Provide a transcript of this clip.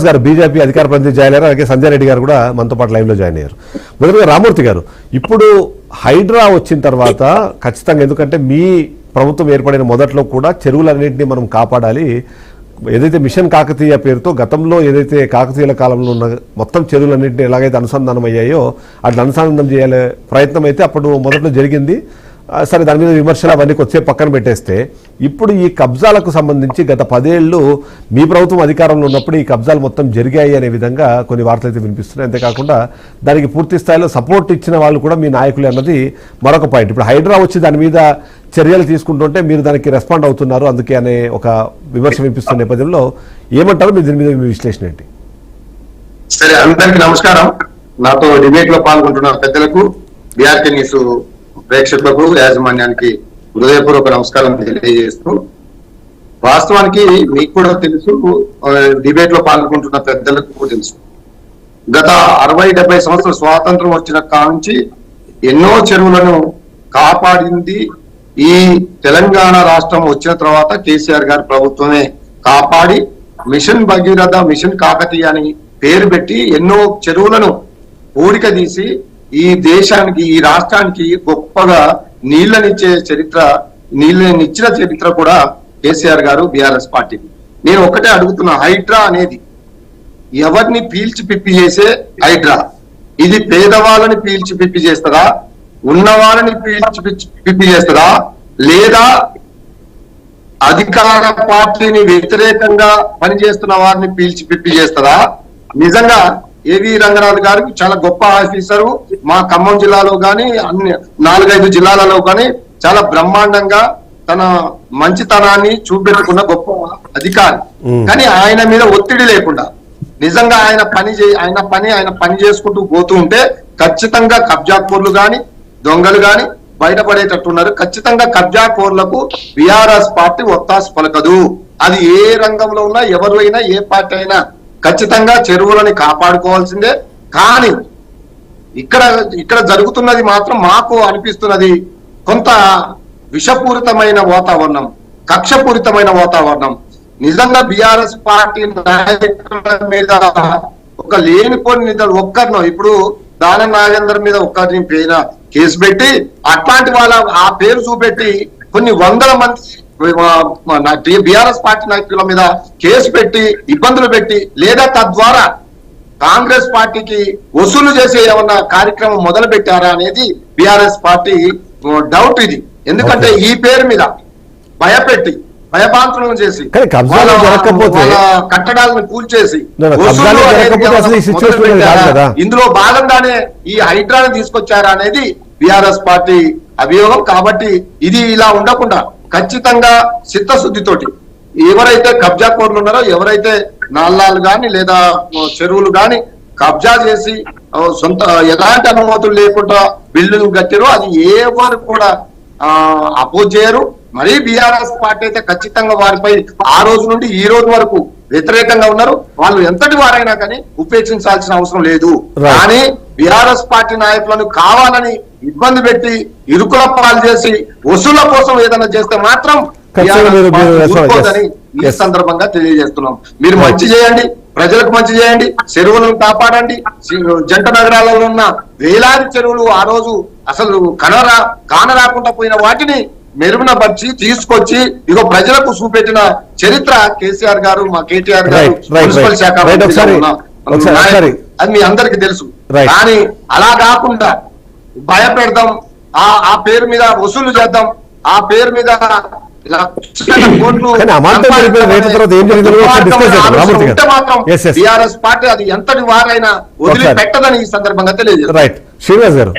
గారు బీజేపీ అధికార ప్రతినిధి జాయిన్ అయ్యారు. అలాగే సంజయ్ రెడ్డి గారు కూడా మనతో పాటు లైవ్ లో జాయిన్ అయ్యారు. మొదటిగా రామూర్తి గారు, ఇప్పుడు హైడ్రా వచ్చిన తర్వాత ఖచ్చితంగా, ఎందుకంటే మీ ప్రభుత్వం ఏర్పడిన మొదట్లో కూడా చెరువులన్నింటినీ మనం కాపాడాలి, ఏదైతే మిషన్ కాకతీయ పేరుతో గతంలో ఏదైతే కాకతీయుల కాలంలో ఉన్న మొత్తం చెరువులన్నింటినీ ఎలాగైతే అనుసంధానం అయ్యాయో అట్లా అనుసంధానం చేయాలే ప్రయత్నం అయితే అప్పుడు మొదట్లో జరిగింది. సరే, దాని మీద విమర్శలు అవన్నీ కొద్దిసేపు పక్కన పెట్టేస్తే, ఇప్పుడు ఈ కబ్జాలకు సంబంధించి గత 10 ఏళ్ళు మీ ప్రభుత్వం అధికారంలో ఉన్నప్పుడు ఈ కబ్జాలు మొత్తం జరిగాయి అనే విధంగా కొన్ని వార్తలు అయితే వినిపిస్తున్నాయి. అంతేకాకుండా దానికి పూర్తి స్థాయిలో సపోర్ట్ ఇచ్చిన వాళ్ళు కూడా మీ నాయకులే అన్నది మరొక పాయింట్. ఇప్పుడు హైడ్రా వచ్చి దాని మీద చర్యలు తీసుకుంటుంటే మీరు దానికి రెస్పాండ్ అవుతున్నారు అందుకే అనే ఒక విమర్శ వినిపిస్తున్న నేపథ్యంలో ఏమంటారు మీరు? దీని మీద మీ విశ్లేషణ ఏంటి? సరే, అందరికి నమస్కారం. నాతో డిబేట్ లో పాల్గొంటున్న పెద్దలకు, బీఆర్కే న్యూస్ ప్రేక్షకులకు, యాజమాన్యానికి హృదయపూర్వక నమస్కారం తెలియజేస్తూ, వాస్తవానికి మీకు కూడా తెలుసు, డిబేట్ లో పాల్గొంటున్న పెద్దలకు తెలుసు, గత 60-70 సంవత్సరాల స్వాతంత్రం వచ్చిన కాంచి ఎన్నో చెరువులను కాపాడింది ఈ తెలంగాణ రాష్ట్రం వచ్చిన తర్వాత కేసీఆర్ గారి ప్రభుత్వమే కాపాడి మిషన్ భగీరథ, మిషన్ కాకతీయ అని పేరు పెట్టి ఎన్నో చెరువులను ఊడిక తీసి ఈ దేశానికి, ఈ రాష్ట్రానికి గొప్పగా నీళ్లనిచ్చే చరిత్ర, నీళ్ళనిచ్చిన చరిత్ర కూడా కేసీఆర్ గారు, బీఆర్ఎస్ పార్టీ. నేను ఒక్కటే అడుగుతున్నా, హైడ్రా అనేది ఎవరిని పీల్చి పిప్పి చేసే హైడ్రా? ఇది పేదవాళ్ళని పీల్చి పిప్పి చేస్తుందా, ఉన్నవాళ్ళని పీల్చి పిప్పి చేస్తుందా, లేదా అధికార పార్టీని వ్యతిరేకంగా పనిచేస్తున్న వారిని పీల్చి పిప్పి చేస్తుందా? నిజంగా ఏవి రంగనాథ్ గారికి చాలా గొప్ప ఆఫీసరు, మా ఖమ్మం జిల్లాలో కానీ అన్ని 4-5 జిల్లాలలో కానీ చాలా బ్రహ్మాండంగా తన మంచితనాన్ని చూపెట్టుకున్న గొప్ప అధికారి. కానీ ఆయన మీద ఒత్తిడి లేకుండా నిజంగా ఆయన పని చేసుకుంటూ పోతూ ఉంటే ఖచ్చితంగా కబ్జాకోర్లు గాని, దొంగలు గాని బయటపడేటట్టున్నారు. ఖచ్చితంగా కబ్జాకోర్లకు బీఆర్ఎస్ పార్టీ ఒత్తాసు పలకదు. అది ఏ రంగంలో ఉన్నా, ఎవరు అయినా, ఏ పార్టీ అయినా ఖచ్చితంగా చెరువులని కాపాడుకోవాల్సిందే. కానీ ఇక్కడ జరుగుతున్నది మాత్రం మాకు అనిపిస్తున్నది కొంత విషపూరితమైన వాతావరణం, కక్షపూరితమైన వాతావరణం. నిజంగా బీఆర్ఎస్ పార్టీ నాయకుల మీద ఒక లేనిపోని ఒక్కరినో, ఇప్పుడు దానం నాగేందర్ మీద ఒక్కరిని పైన కేసు పెట్టి, అట్లాంటి వాళ్ళ ఆ పేరు చూపెట్టి కొన్ని 100 మంది బీఆర్ఎస్ పార్టీ నాయకుల మీద కేసు పెట్టి ఇబ్బందులు పెట్టి, లేదా తద్వారా కాంగ్రెస్ పార్టీకి వసూలు చేసే ఏమన్నా కార్యక్రమం మొదలు పెట్టారా అనేది బీఆర్ఎస్ పార్టీ డౌట్. ఇది ఎందుకంటే ఈ పేరు మీద భయపెట్టి, భయభాంతులను చేసి, కట్టడాలను కూల్చేసి ఇందులో భాగంగానే ఈ హైడ్రాని తీసుకొచ్చారా అనేది బీఆర్ఎస్ పార్టీ అభియోగం. కాబట్టి ఇది ఇలా ఉండకుండా ఖచ్చితంగా చిత్తశుద్ధితోటి ఎవరైతే కబ్జా కోర్లు ఉన్నారో, ఎవరైతే నాలాలు గాని లేదా చెరువులు గాని కబ్జా చేసి సొంత ఎలాంటి అనుమతులు లేకుండా బిల్లులు కట్టారో అది ఎవరు కూడా అపోజ్ చేయరు. మరీ బీఆర్ఎస్ పార్టీ అయితే ఖచ్చితంగా వారిపై ఆ రోజు నుండి ఈ రోజు వరకు వ్యతిరేకంగా ఉన్నారు. వాళ్ళు ఎంతటి వారైనా కానీ ఉపేక్షించాల్సిన అవసరం లేదు. కానీ బీఆర్ఎస్ పార్టీ నాయకులను కావాలని ఇబ్బంది పెట్టి, ఇరుకుల పాలు చేసి, వసూళ్ల కోసం ఏదైనా చేస్తే మాత్రం ఊరుకోదని ఈ సందర్భంగా తెలియజేస్తున్నాం. మీరు మంచి చేయండి, ప్రజలకు మంచి చేయండి, చెరువులను కాపాడండి. జంట నగరాలలో ఉన్న వేలాది చెరువులు ఆ రోజు అసలు కానరాకుండా పోయిన వాటిని మెరుగున పరిచి తీసుకొచ్చి ఇగో ప్రజలకు చూపెట్టిన చరిత్ర కేసీఆర్ గారు, మా కేటీఆర్ గారు, మున్సిపల్ శాఖ అది మీ అందరికి తెలుసు. కానీ అలా కాకుండా భయపెడదాం, ఆ పేరు మీద వసూలు చేద్దాం, ఆ పేరు మీద బీఆర్ఎస్ పార్టీ అది ఎంతటి వారైనా వదిలిపెట్టదని ఈ సందర్భంగా తెలియజేస్తారు.